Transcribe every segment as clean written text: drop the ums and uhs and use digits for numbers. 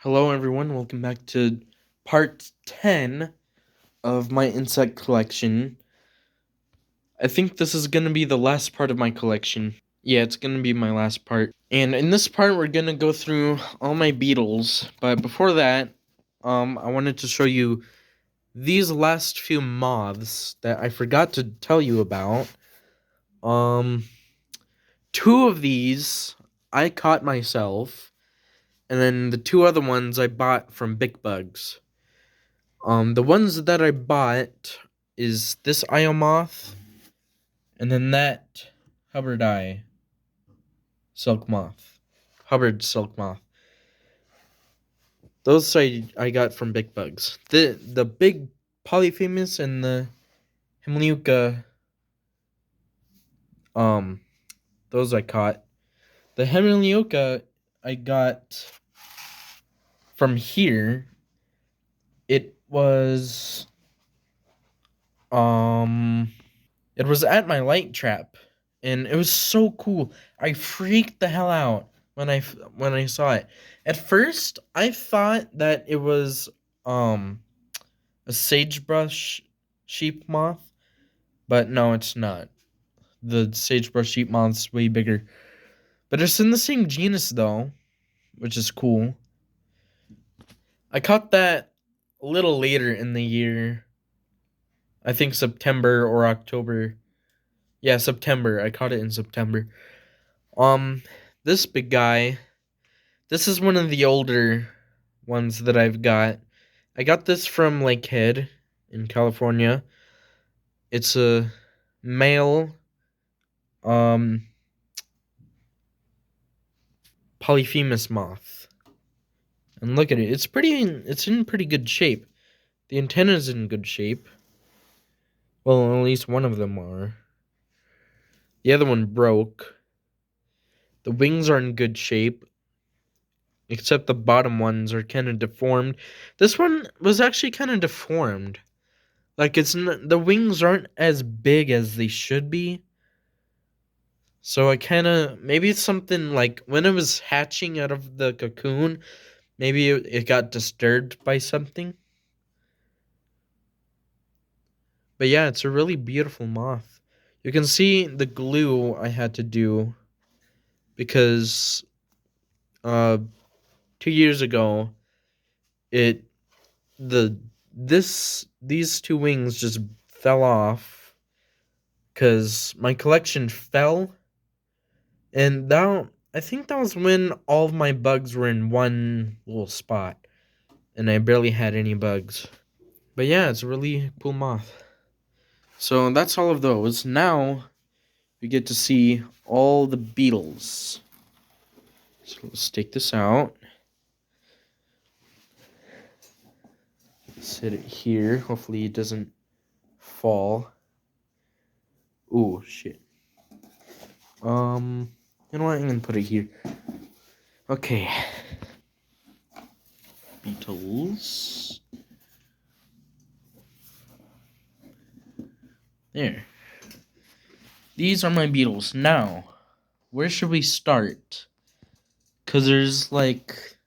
Hello, everyone. Welcome back to part 10 of my insect collection. I think this is going to be the last part of my collection. Yeah, it's going to be my last part. And in this part, we're going to go through all my beetles. But before that, I wanted to show you these last few moths that I forgot to tell you about. Um, Two of these I caught myself, and then the two other ones I bought from Big Bugs. The ones that I bought is this Io moth, and then that Hubbard Eye silk moth, Hubbard silk moth. Those I got from Big Bugs. The big Polyphemus and the Hemliuca, um, those I caught. The Hemliuca I got from here. It was um It was at my light trap, and it was so cool. I freaked the hell out when I saw it. At first, I thought that it was um a sagebrush sheep moth, but no, it's not. The sagebrush sheep moth's way bigger, but it's in the same genus though, which is cool. I caught that a little later in the year. I think September or October. Yeah, September. I caught it in September. Um, this big guy, this is one of the older ones that I've got. I got this from Lakehead in California. It's a male um Polyphemus moth. And look at it. It's in pretty good shape. The antenna's in good shape. Well, at least one of them are. The other one broke. The wings are in good shape, except the bottom ones are kind of deformed. This one was actually kind of deformed. Like the wings aren't as big as they should be. So I kind of maybe it's something like when it was hatching out of the cocoon, maybe it got disturbed by something. But yeah, it's a really beautiful moth. You can see the glue I had to do because uh 2 years ago it the this these two wings just fell off cuz my collection fell. And that I think that was when all of my bugs were in one little spot, and I barely had any bugs. But yeah, it's a really cool moth. So that's all of those. Now we get to see all the beetles. So let's take this out. Set it here. Hopefully it doesn't fall. Ooh, shit. You know what? I'm gonna put it here. Okay. Beetles. There. These are my beetles. Now, where should we start? Because there's like,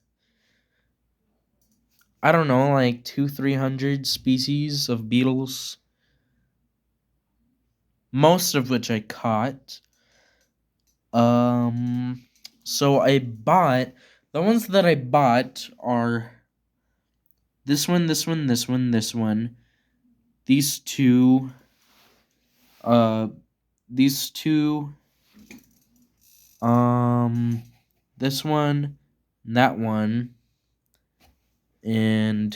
I don't know, like 300 species of beetles. Most of which I caught. So I bought, the ones that I bought are this one, this one, this one, this one. These two, these two, this one, that one, and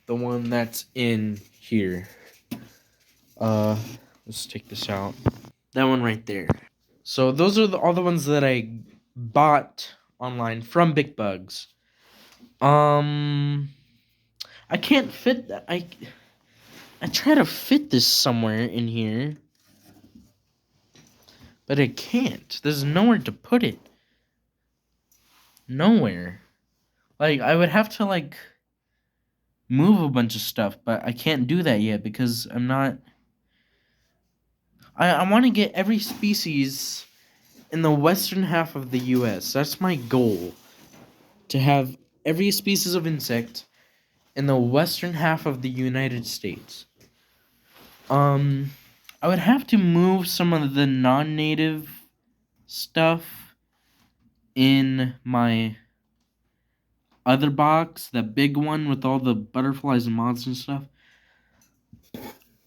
the one that's in here. Let's take this out. That one right there. So those are all the ones that I bought online from Big Bugs. I can't fit that. I try to fit this somewhere in here, but I can't. There's nowhere to put it. Nowhere. Like I would have to like move a bunch of stuff, but I can't do that yet because I'm not. I want to get every species in the western half of the U.S. That's my goal. To have every species of insect in the western half of the United States. Um, I would have to move some of the non-native stuff in my other box, the big one with all the butterflies and moths and stuff.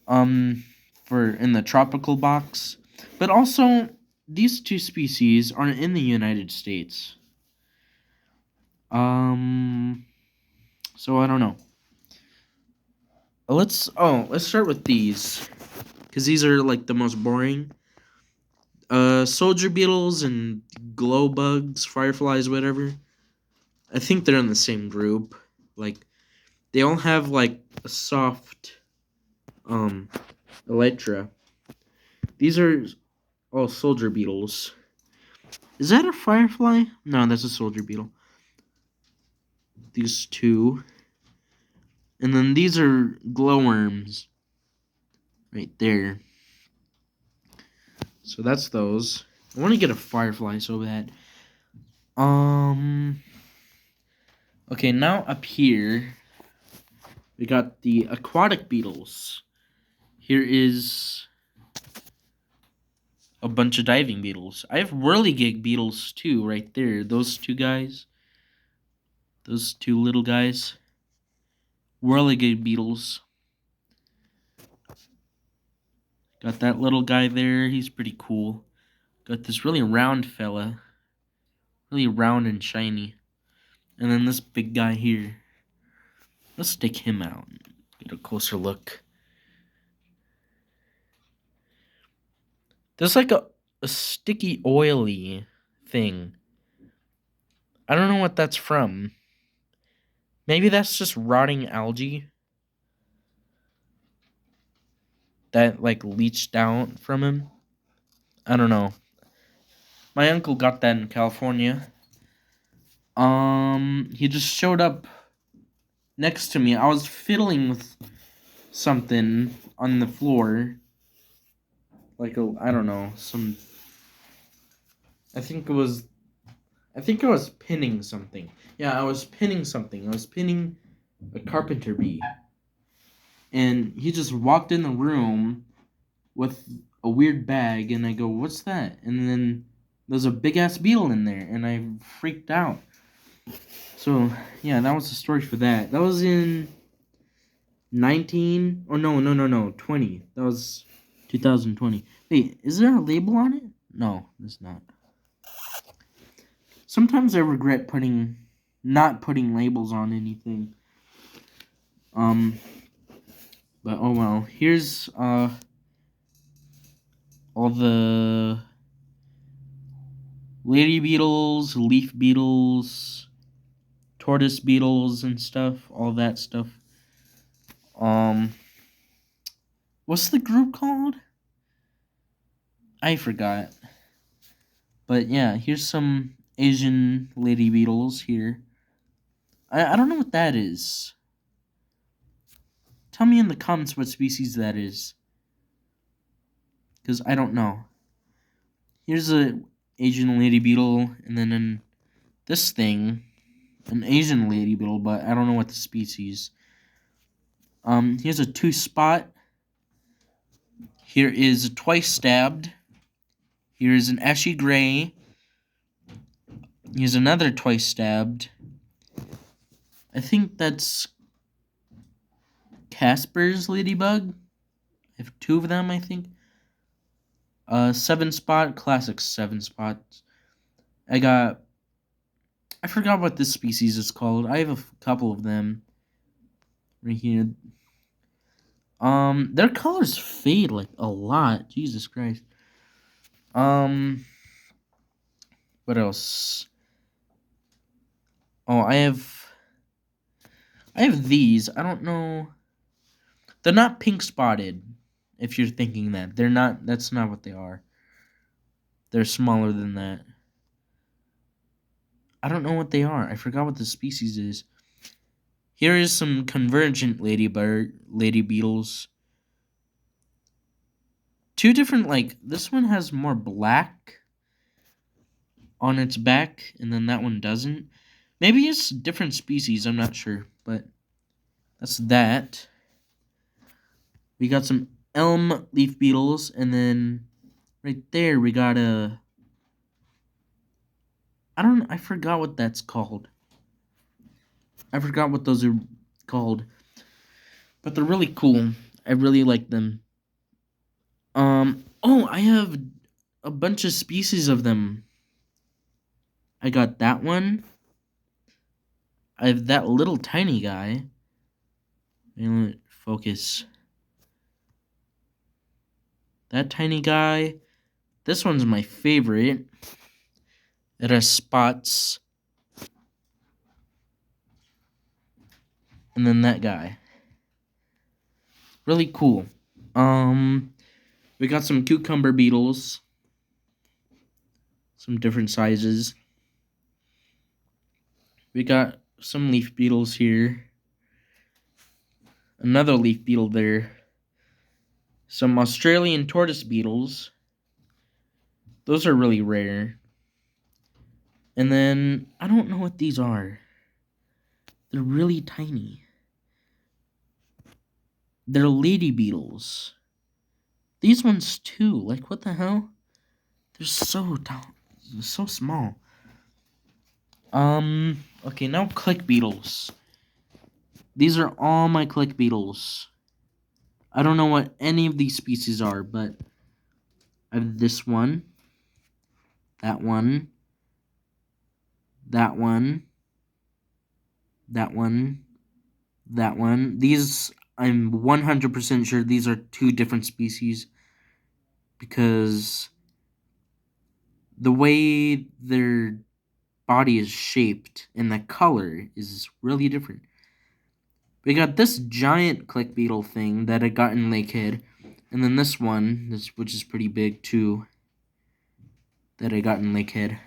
Um, for in the tropical box, but also these two species are in the United States. So I don't know. Let's start with these because these are like the most boring. Soldier beetles and glow bugs, fireflies, whatever. I think they're in the same group. Like they all have like a soft elytra. These are all soldier beetles. Is that a firefly? No, that's a soldier beetle. These two. And then these are glowworms. Right there. So that's those. I want to get a firefly so bad. Okay, now up here we got the aquatic beetles. Here is a bunch of diving beetles. I have whirligig beetles too, right there. Those two guys. Those two little guys. Whirligig beetles. Got that little guy there. He's pretty cool. Got this really round fella. Really round and shiny. And then this big guy here. Let's stick him out. Get a closer look. There's like a sticky, oily thing. I don't know what that's from. Maybe that's just rotting algae that like leached out from him. I don't know. My uncle got that in California. He just showed up next to me. I was fiddling with something on the floor. Like I don't know, I think I was pinning something. Yeah, I was pinning something. I was pinning a carpenter bee. And he just walked in the room with a weird bag, and I go, "What's that?" And then there's a big ass beetle in there, and I freaked out. So yeah, that was the story for that. That was in 19. Oh no, 20. That was 2020. Wait, is there a label on it? No, there's not. Sometimes I regret not putting labels on anything. But oh well. Here's all the lady beetles, leaf beetles, tortoise beetles and stuff, all that stuff. What's the group called? I forgot. But yeah, here's some Asian lady beetles here. I don't know what that is. Tell me in the comments what species that is. Because I don't know. Here's a Asian lady beetle, and then in this thing, an Asian lady beetle, but I don't know what the species. Here's a two spot. Here is a twice stabbed. Here is an ashy gray. Here's another twice stabbed. I think that's Casper's ladybug. I have two of them, I think. 7-spot, classic 7-spots. I forgot what this species is called. I have a couple of them right here. Their colors fade like a lot. Jesus Christ. What else? Oh, I have these. I don't know. They're not pink spotted. If you're thinking that. They're not. That's not what they are. They're smaller than that. I don't know what they are. I forgot what the species is. Here is some convergent lady beetles. Two different, like, this one has more black on its back, and then that one doesn't. Maybe it's different species, I'm not sure, but that's that. We got some elm leaf beetles, and then right there we got I forgot what that's called. I forgot what those are called, but they're really cool. I really like them. Oh, I have a bunch of species of them. I got that one. I have that little tiny guy. Focus. That tiny guy. This one's my favorite. It has spots. And then that guy. Really cool. We got some cucumber beetles. Some different sizes. We got some leaf beetles here. Another leaf beetle there. Some Australian tortoise beetles. Those are really rare. And then, I don't know what these are. They're really tiny. They're lady beetles. These ones too. Like, what the hell? They're so so small. Okay, now click beetles. These are all my click beetles. I don't know what any of these species are, but I have this one, that one, that one, that one, that one. These, I'm 100% sure these are two different species because the way their body is shaped and the color is really different. We got this giant click beetle thing that I got in Lakehead, and then this one, which is pretty big too, that I got in Lakehead.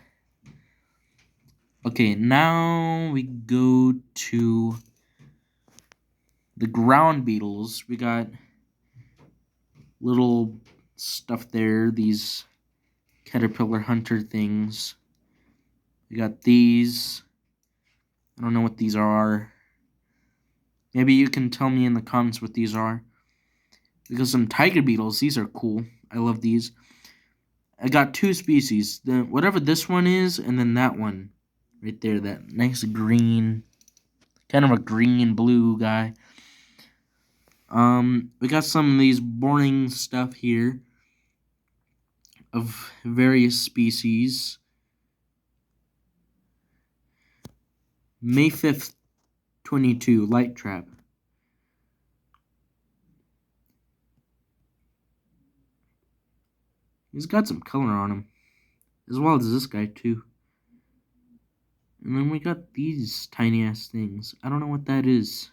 Okay, now we go to the ground beetles. We got little stuff there, these caterpillar hunter things. We got these. I don't know what these are. Maybe you can tell me in the comments what these are. We got some tiger beetles. These are cool. I love these. I got two species. Whatever this one is, and then that one. Right there, that nice green, kind of a green-blue guy. We got some of these boring stuff here of various species. May 5th, 22, light trap. He's got some color on him, as well as this guy too. And then we got these tiny ass things. I don't know what that is.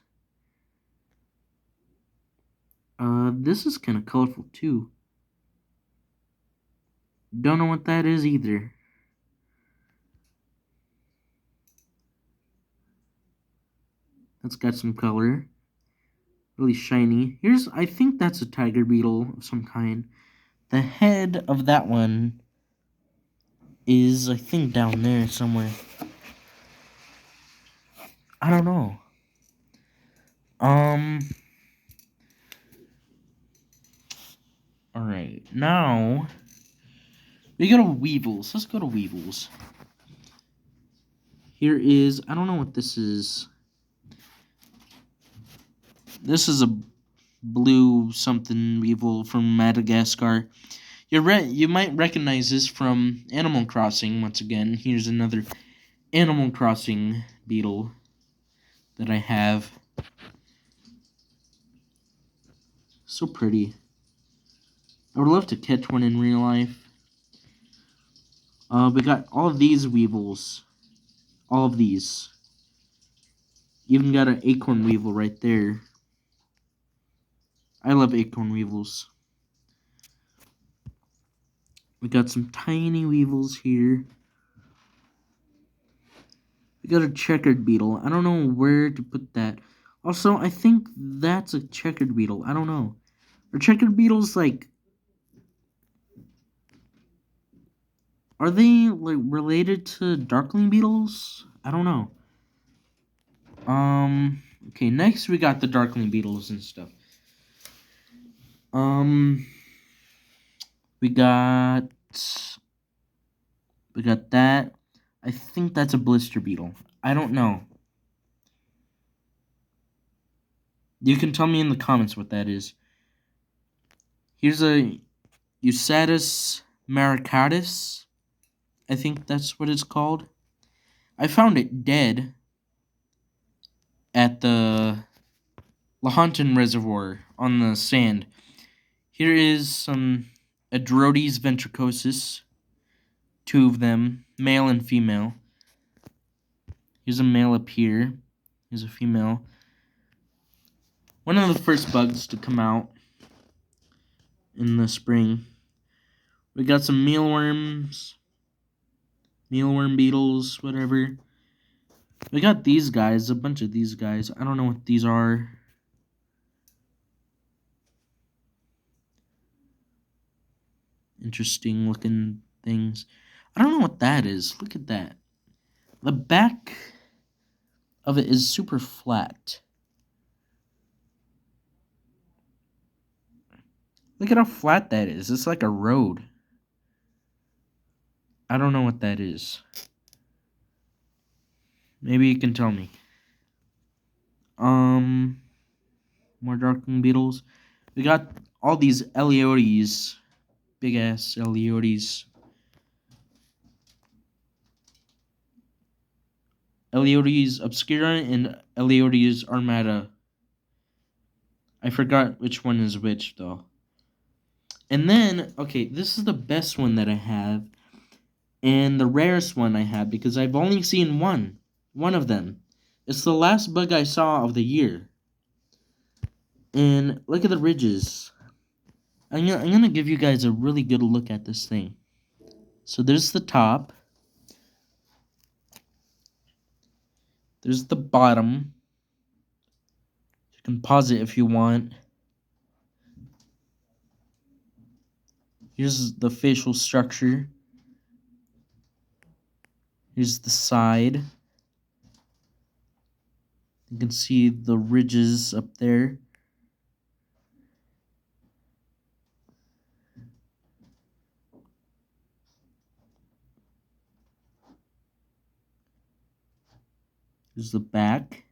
This is kind of colorful too. Don't know what that is either. That's got some color. Really shiny. I think that's a tiger beetle of some kind. The head of that one is, I think, down there somewhere. I don't know. Alright, now we go to Weevils. Let's go to Weevils. Here is, I don't know what this is. This is a blue something Weevil from Madagascar. You might recognize this from Animal Crossing once again. Here's another Animal Crossing beetle that I have. So pretty. I would love to catch one in real life. We got all of these Weevils. All of these. Even got an acorn Weevil right there. I love acorn Weevils. We got some tiny Weevils here. We got a checkered beetle. I don't know where to put that. Also, I think that's a checkered beetle. I don't know. Are checkered beetles like... Are they like related to darkling beetles? I don't know. Okay, next we got the darkling beetles and stuff. Um, we got that. I think that's a blister beetle. I don't know. You can tell me in the comments what that is. Here's a Eusatus maricatus. I think that's what it's called. I found it dead at the Lahontan Reservoir on the sand. Here is some Adrotes ventricosus, 2 of them, male and female. Here's a male up here. Here's a female. One of the first bugs to come out in the spring. We got some mealworms, mealworm beetles, whatever. We got these guys, a bunch of these guys. I don't know what these are. Interesting looking things. I don't know what that is. Look at that. The back of it is super flat. Look at how flat that is. It's like a road. I don't know what that is. Maybe you can tell me. More darkling beetles. We got all these Eleotes. Big ass Eleotes. Eleotes obscura and Eleotes armata. I forgot which one is which though. And then, okay, this is the best one that I have. And the rarest one I have because I've only seen one of them. It's the last bug I saw of the year. And look at the ridges. I'm gonna give you guys a really good look at this thing. So there's the top. There's the bottom. You can pause it if you want. Here's the facial structure. Here's the side. You can see the ridges up there. Here's the back.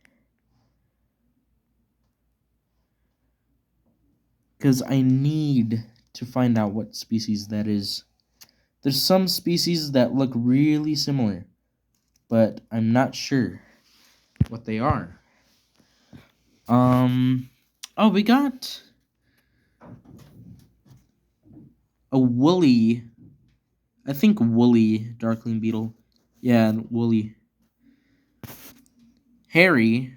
Because I need to find out what species that is. There's some species that look really similar, but I'm not sure what they are. Oh, we got a woolly, I think woolly darkling beetle. Yeah, woolly. Hairy,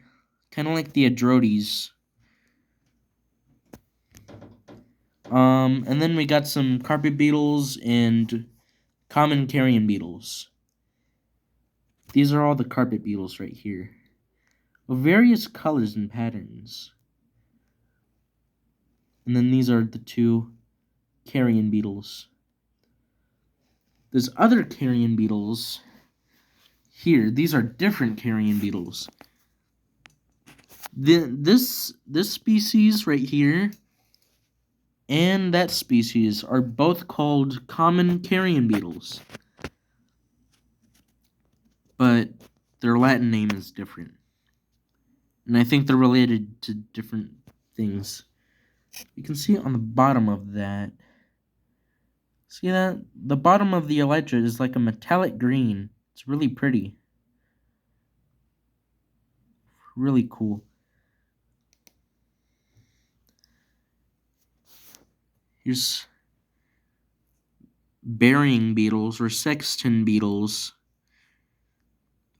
kind of like the Adrotes. And then we got some carpet beetles and common carrion beetles. These are all the carpet beetles right here, of various colors and patterns. And then these are the 2 carrion beetles. There's other carrion beetles here. These are different carrion beetles. This species right here and that species are both called common carrion beetles, but their Latin name is different. And I think they're related to different things. You can see on the bottom of that. See that? The bottom of the elytra is like a metallic green. It's really pretty. Really cool. Here's burying beetles or sexton beetles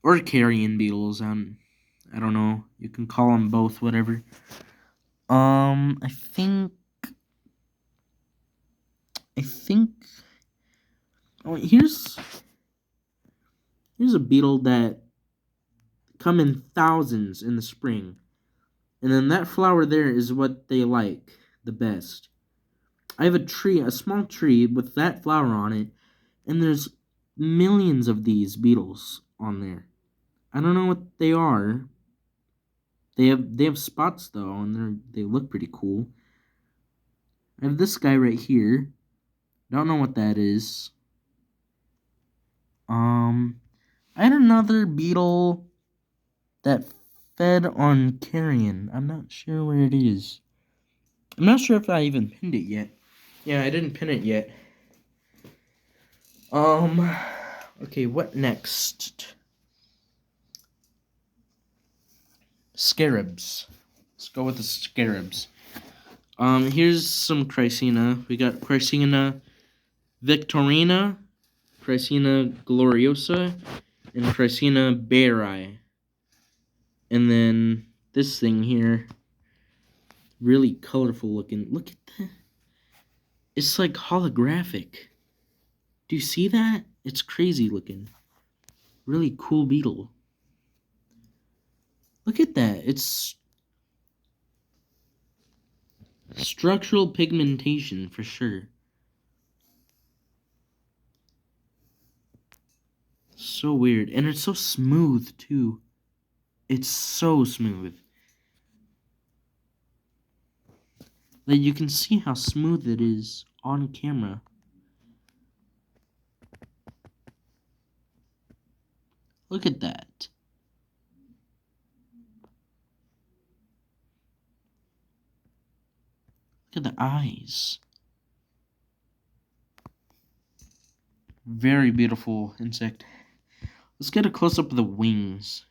or carrion beetles. I don't know. You can call them both, whatever. I think. Oh, here's a beetle that come in thousands in the spring, and then that flower there is what they like the best. I have a small tree with that flower on it, and there's millions of these beetles on there. I don't know what they are, They have spots though, and they look pretty cool. I have this guy right here. Don't know what that is. I had another beetle that fed on carrion. I'm not sure where it is. I'm not sure if I even pinned it yet. Yeah, I didn't pin it yet. Okay, what next? Scarabs. Let's go with the scarabs. Here's some Chrysina. We got Chrysina Victorina, Chrysina Gloriosa, and Chrysina Beari. And then this thing here, really colorful looking. Look at that. It's like holographic. Do you see that? It's crazy looking. Really cool beetle. Look at that. It's structural pigmentation for sure. So weird. And it's so smooth too. It's so smooth. Like you can see how smooth it is on camera. Look at that. Look at the eyes. Very beautiful insect. Let's get a close-up of the wings.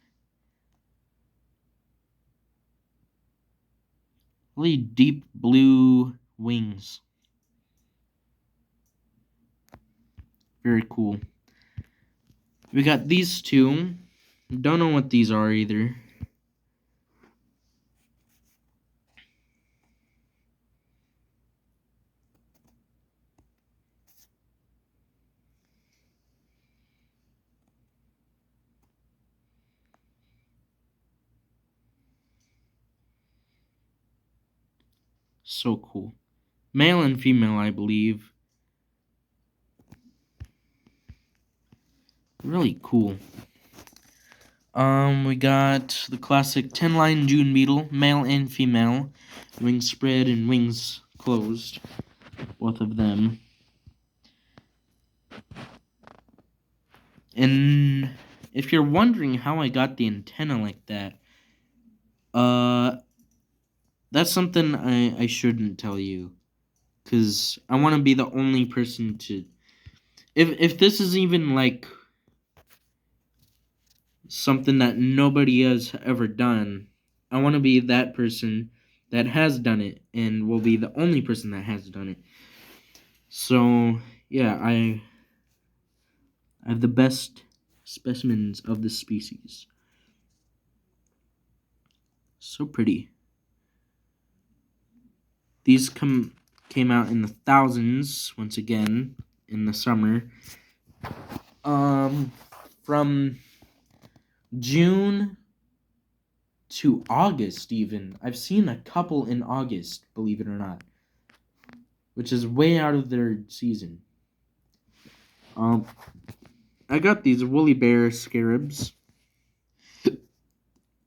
Really deep blue wings. Very cool. We got these two. Don't know what these are either. So cool. Male and female, I believe. Really cool. We got the classic 10-line June beetle, male and female. Wings spread and wings closed. Both of them. And if you're wondering how I got the antenna like that, that's something I shouldn't tell you. Because I want to be the only person to... If this is even like something that nobody has ever done, I want to be that person that has done it and will be the only person that has done it. So, yeah, I have the best specimens of this species. So pretty. These came out in the thousands, once again, in the summer. From June to August, even. I've seen a couple in August, believe it or not. Which is way out of their season. I got these woolly bear scarabs.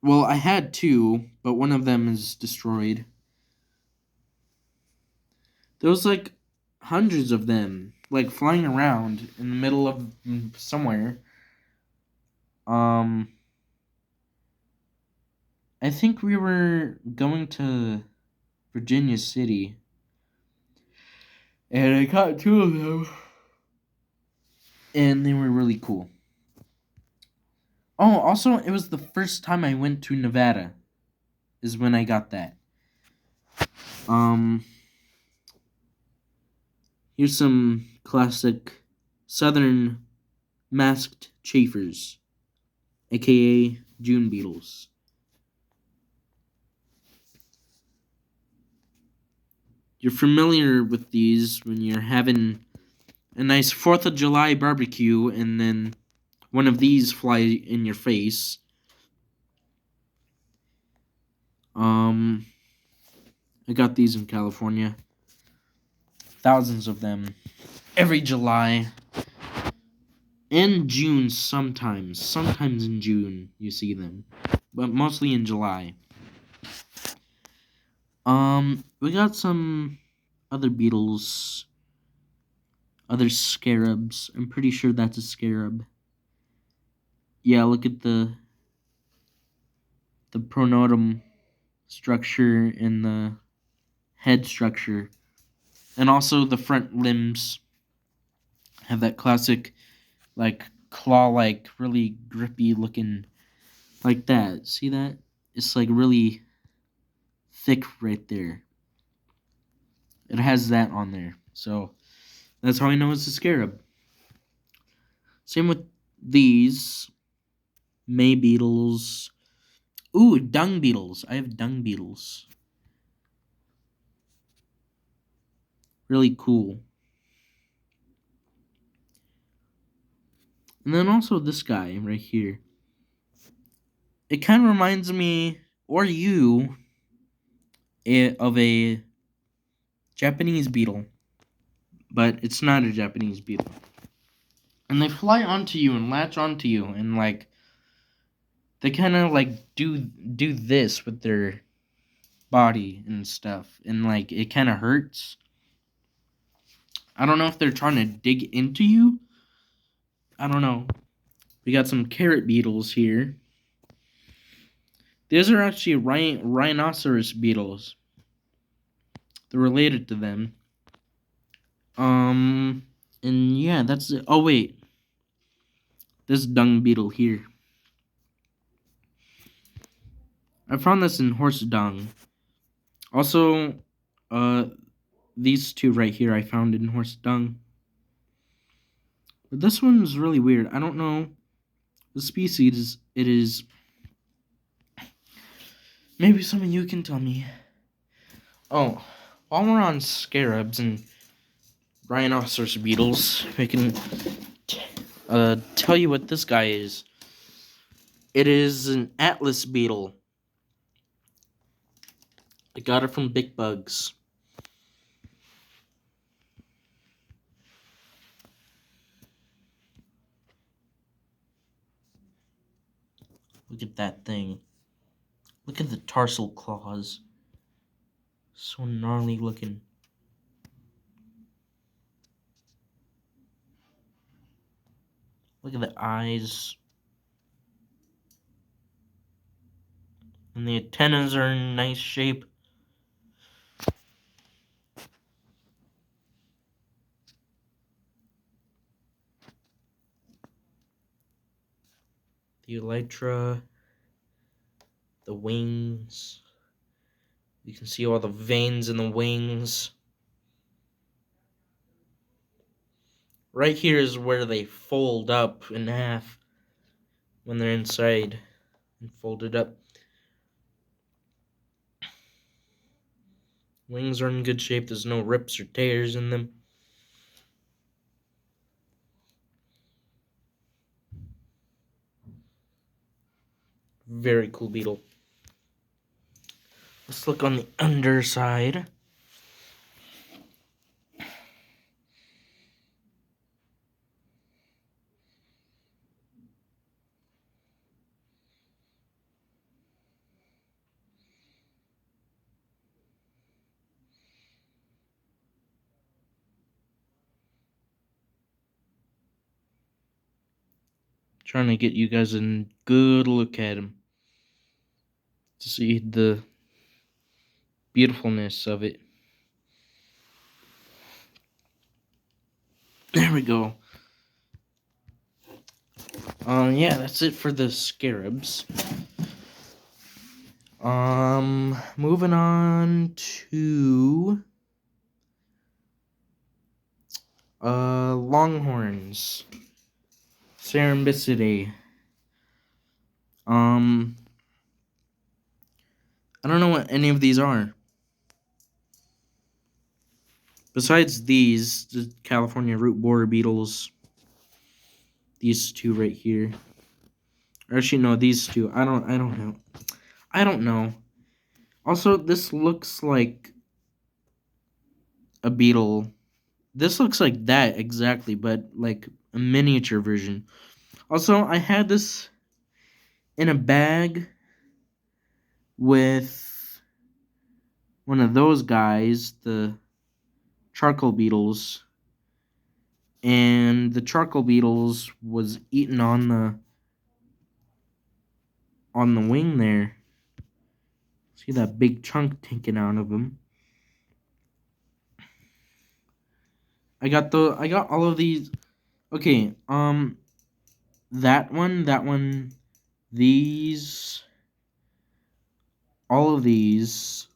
Well, I had two, but one of them is destroyed. There was like hundreds of them, like flying around in the middle of somewhere. I think we were going to Virginia City, and I caught two of them, and they were really cool. Oh, also, it was the first time I went to Nevada, is when I got that. Here's some classic southern masked chafers, aka June beetles. You're familiar with these when you're having a nice 4th of July barbecue and then one of these fly in your face. I got these in California. Thousands of them. Every July. And June sometimes. Sometimes in June you see them. But mostly in July. We got some other beetles, other scarabs. I'm pretty sure that's a scarab. Yeah, look at the pronotum structure and the head structure. And also the front limbs have that classic, like, claw-like, really grippy looking, like that. See that? It's like really thick right there. It has that on there. So that's how I know it's a scarab. Same with these May beetles. Ooh, dung beetles. I have dung beetles. Really cool. And then also this guy right here. It kind of reminds me, or you, of a Japanese beetle. But it's not a Japanese beetle. And they fly onto you and latch onto you and like they kind of like do this with their body and stuff and like it kind of hurts. I don't know if they're trying to dig into you. I don't know. We got some carrot beetles here. These are actually rhinoceros beetles. They're related to them. And yeah, that's it. Oh wait, this dung beetle here. I found this in horse dung. Also, these two right here I found in horse dung. But this one's really weird. I don't know the species it is. Maybe some of you can tell me. Oh, while we're on scarabs and rhinoceros beetles, I can tell you what this guy is. It is an Atlas beetle. I got it from Big Bugs. Look at that thing. Look at the tarsal claws. So gnarly looking. Look at the eyes. And the antennas are in nice shape. The elytra. The wings. You can see all the veins in the wings. Right here is where they fold up in half when they're inside and folded up. Wings are in good shape. There's no rips or tears in them. Very cool beetle. Let's look on the underside. Trying to get you guys a good look at him to see the beautifulness of it. There we go. Yeah, that's it for the scarabs. Moving on to longhorns. Cerambycidae. I don't know what any of these are. Besides these, the California root borer beetles. These two right here. Or actually, no, these two. I don't know. I don't know. Also, this looks like a beetle. This looks like that exactly, but like a miniature version. Also, I had this in a bag with one of those guys, the charcoal beetles, and the charcoal beetles was eaten on the wing there. See that big chunk taken out of him. I got all of these. Okay, that one, these, all of these,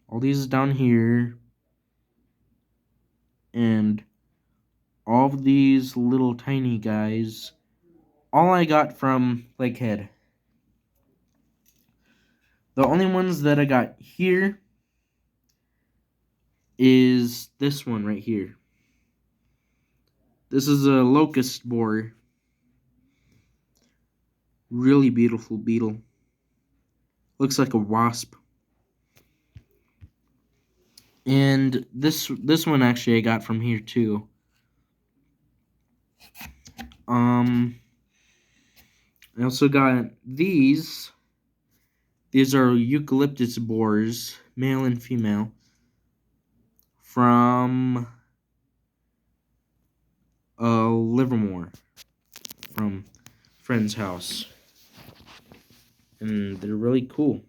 all these down here, and all of these little tiny guys, all I got from Lakehead. The only ones that I got here is this one right here. This is a locust borer. Really beautiful beetle. Looks like a wasp. And this one actually I got from here too. I also got these. These are eucalyptus borers, male and female, from Livermore, from friend's house. And they're really cool.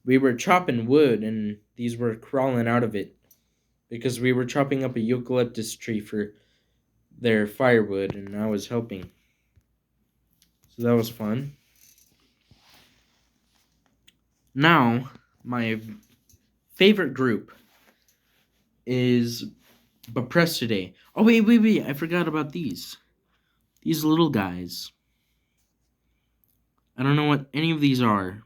We were chopping wood and these were crawling out of it because we were chopping up a eucalyptus tree for their firewood and I was helping. So that was fun. Now, my favorite group is Buprestidae. Oh, wait. I forgot about these. These little guys. I don't know what any of these are.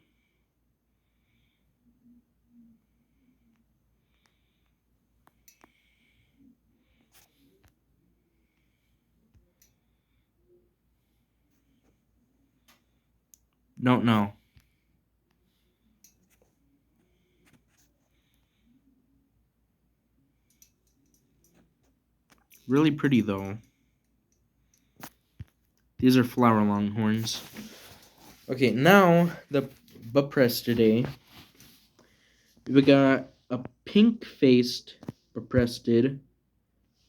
Don't know. Really pretty, though. These are flower longhorns. Okay, now the Buprestidae. We got a pink-faced Buprestid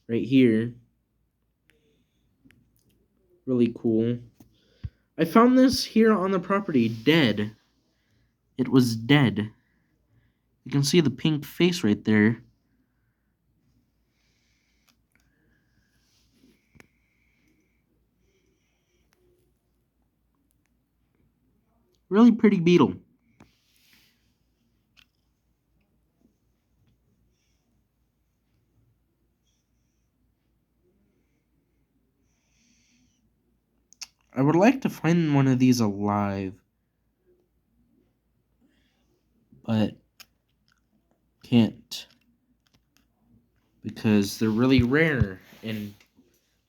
right here. Really cool. I found this here on the property, dead. It was dead. You can see the pink face right there. Really pretty beetle. I would like to find one of these alive, but can't because they're really rare, and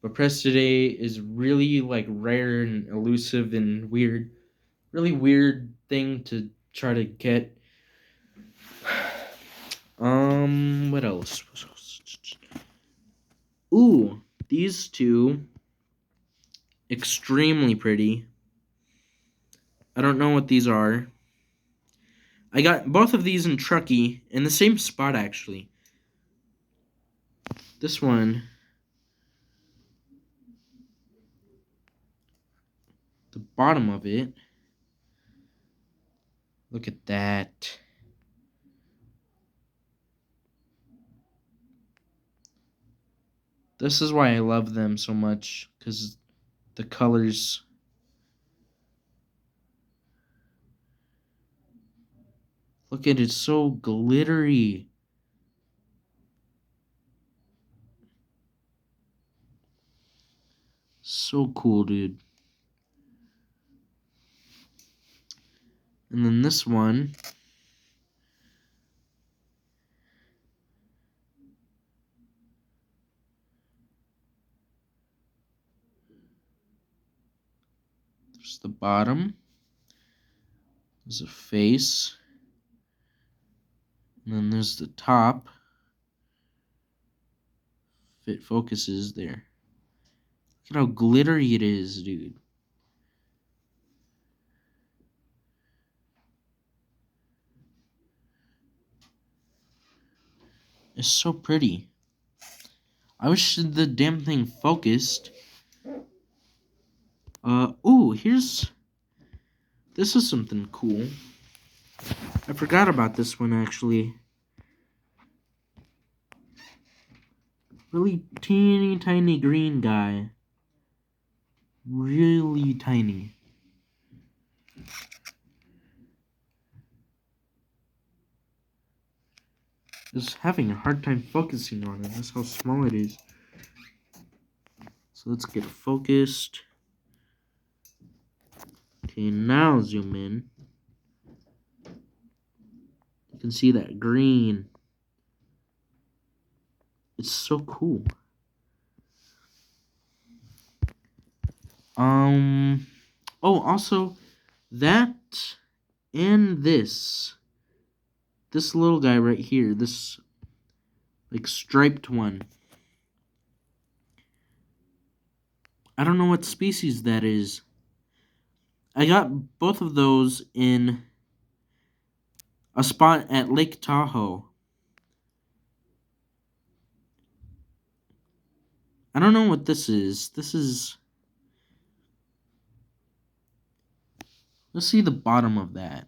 Buprestidae is really like rare and elusive and weird. Really weird thing to try to get. What else? Ooh, these two. Extremely pretty. I don't know what these are. I got both of these in Truckee, in the same spot actually. This one, the bottom of it, look at that. This is why I love them so much, because the colors. Look at it, so glittery. So cool, dude. And then this one. There's the bottom. There's a face. And then there's the top. If it focuses there. Look at how glittery it is, dude. is so pretty. I wish the damn thing focused. This is something cool. I forgot about this one actually. Really teeny tiny green guy. Really tiny. Just having a hard time focusing on it. That's how small it is. So let's get it focused. Okay, now zoom in. You can see that green. It's so cool. Oh, also, that and this little guy right here, this like striped one. I don't know what species that is. I got both of those in a spot at Lake Tahoe. I don't know what this is. Let's see the bottom of that.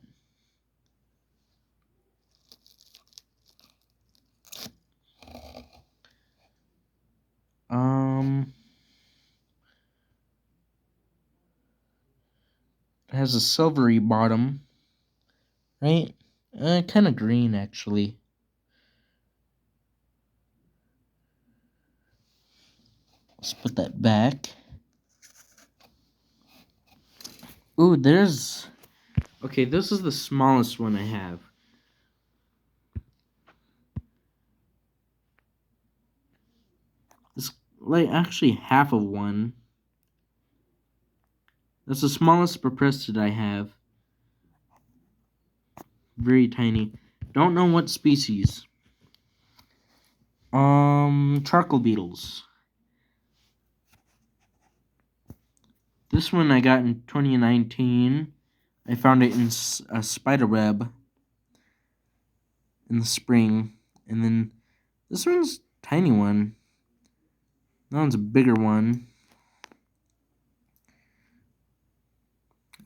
It has a silvery bottom, right? Kind of green actually. Let's put that back. Ooh, okay, this is the smallest one I have. It's like actually half of one. That's the smallest Procrustid I have. Very tiny. Don't know what species. Charcoal beetles. This one I got in 2019. I found it in a spider web in the spring. And then this one's a tiny one. That one's a bigger one.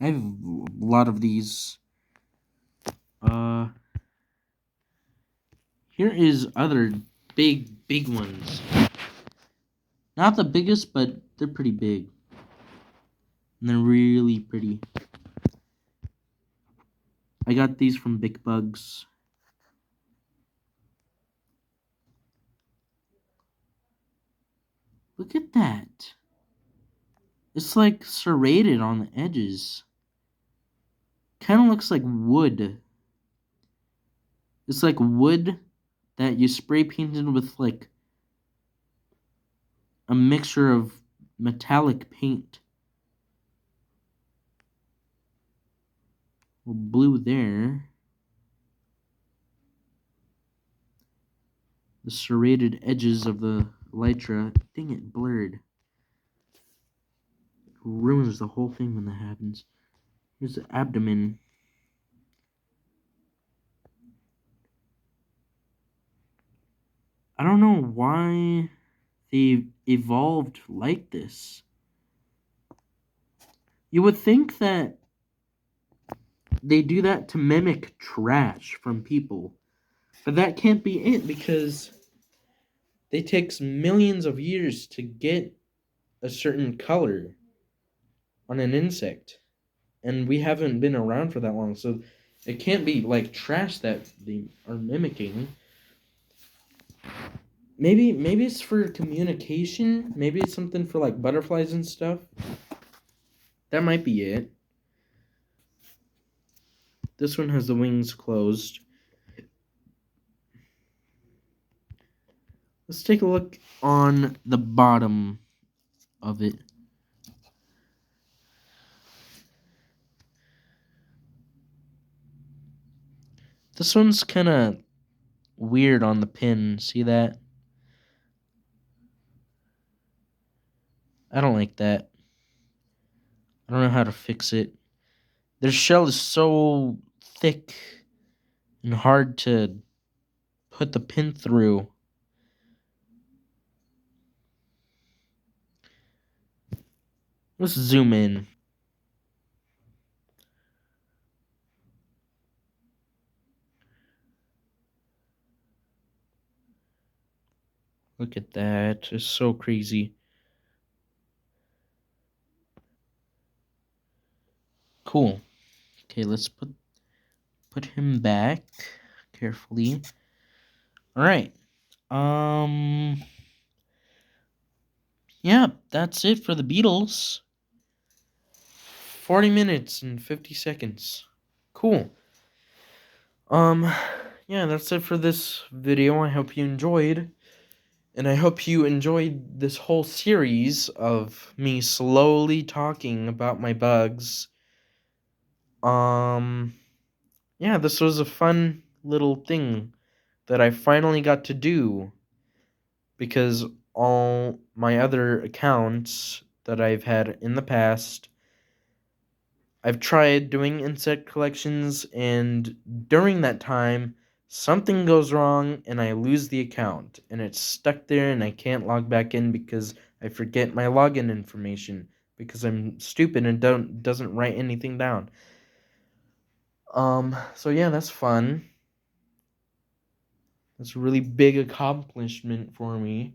I have a lot of these. Here is other big ones. Not the biggest, but they're pretty big. And they're really pretty. I got these from Big Bugs. Look at that. It's like serrated on the edges. Kind of looks like wood. It's like wood that you spray painted with like a mixture of metallic paint. Blue there. The serrated edges of the elytra. Dang it, blurred. Ruins the whole thing when that happens. Here's the abdomen. I don't know why they evolved like this. You would think that they do that to mimic trash from people. But that can't be it because it takes millions of years to get a certain color on an insect. And we haven't been around for that long. So it can't be like trash that they are mimicking. Maybe it's for communication. Maybe it's something for like butterflies and stuff. That might be it. This one has the wings closed. Let's take a look on the bottom of it. This one's kind of weird on the pin. See that? I don't like that. I don't know how to fix it. Their shell is so thick and hard to put the pin through. Let's zoom in. Look at that. It's so crazy. Cool. Okay, let's put him back carefully. All right. Yeah, that's it for the Beatles. 40 minutes and 50 seconds. Cool. Yeah, that's it for this video. I hope you enjoyed. And I hope you enjoyed this whole series of me slowly talking about my bugs. Yeah, this was a fun little thing that I finally got to do because all my other accounts that I've had in the past, I've tried doing insect collections, and during that time, something goes wrong and I lose the account and it's stuck there and I can't log back in because I forget my login information because I'm stupid and doesn't write anything down. So yeah, that's fun. That's a really big accomplishment for me.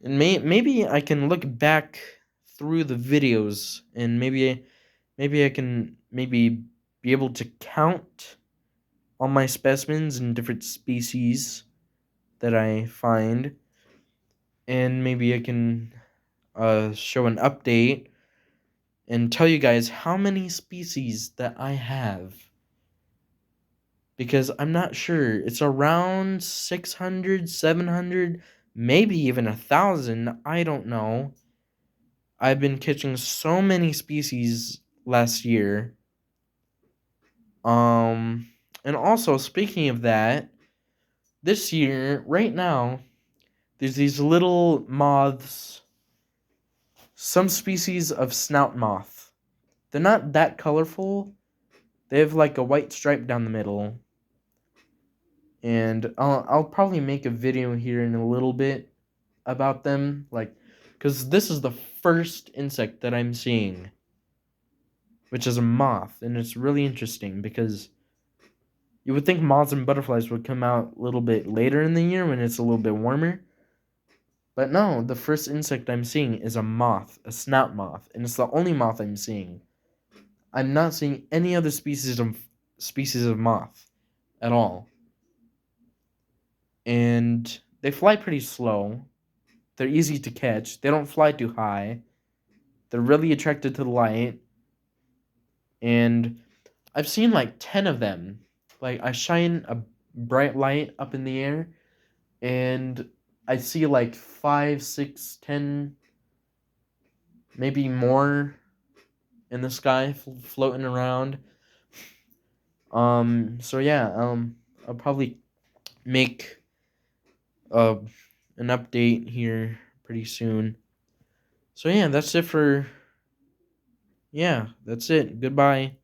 And maybe I can look back through the videos and maybe I can maybe be able to count all my specimens and different species that I find, and maybe I can show an update and tell you guys how many species that I have, because I'm not sure. It's around 600, 700, maybe even 1,000. I don't know. I've been catching so many species last year. Um, and also, speaking of that, this year, right now, there's these little moths, some species of snout moth. They're not that colorful. They have like a white stripe down the middle. And I'll probably make a video here in a little bit about them, like, because this is the first insect that I'm seeing, which is a moth, and it's really interesting because you would think moths and butterflies would come out a little bit later in the year when it's a little bit warmer. But no, the first insect I'm seeing is a moth, a snout moth, and it's the only moth I'm seeing. I'm not seeing any other species of moth at all. And they fly pretty slow. They're easy to catch. They don't fly too high. They're really attracted to the light. And I've seen like 10 of them. Like I shine a bright light up in the air and I see like 5, 6, 10, maybe more in the sky floating around. So yeah, I'll probably make uh an update here pretty soon. So yeah, that's it. Goodbye.